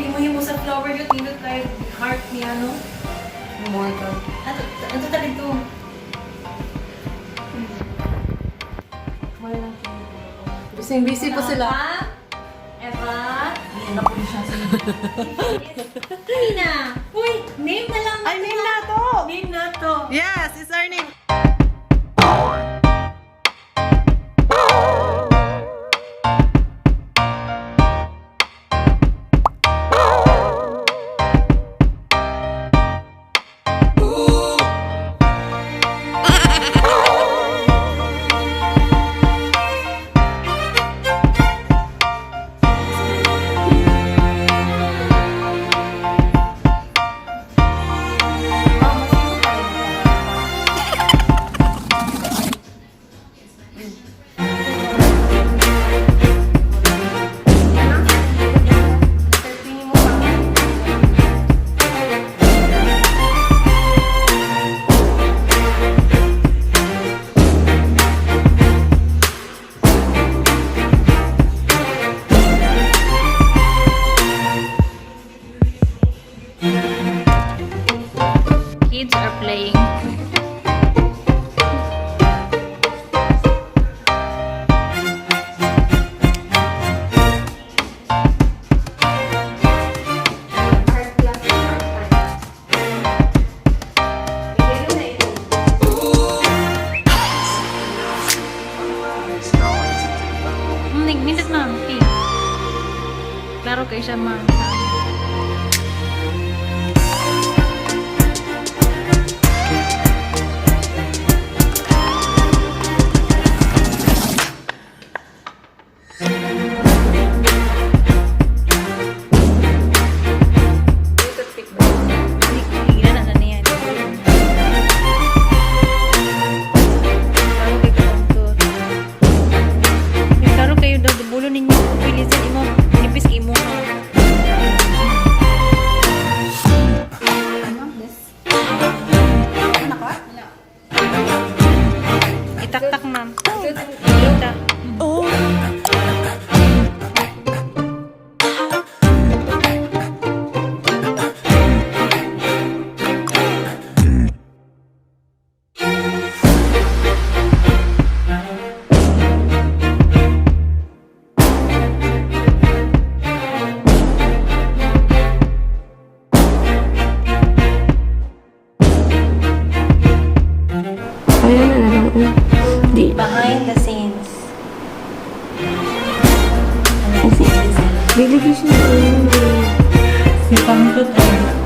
mo sa flower yun, tinod kay heart ni ano. Immortal. Ato talaga ito. Busy po sila. Eva. Yan na po siya. Nina. Uy, name na lang. Ay, name na to! Name na to. Yes, it's our name. Kids are playing. Nindot na. Klaro kayo siya ma'am. Itaktak ma'am. Itak. Behind the scenes. Bibigyan siya ng Si Pangkot.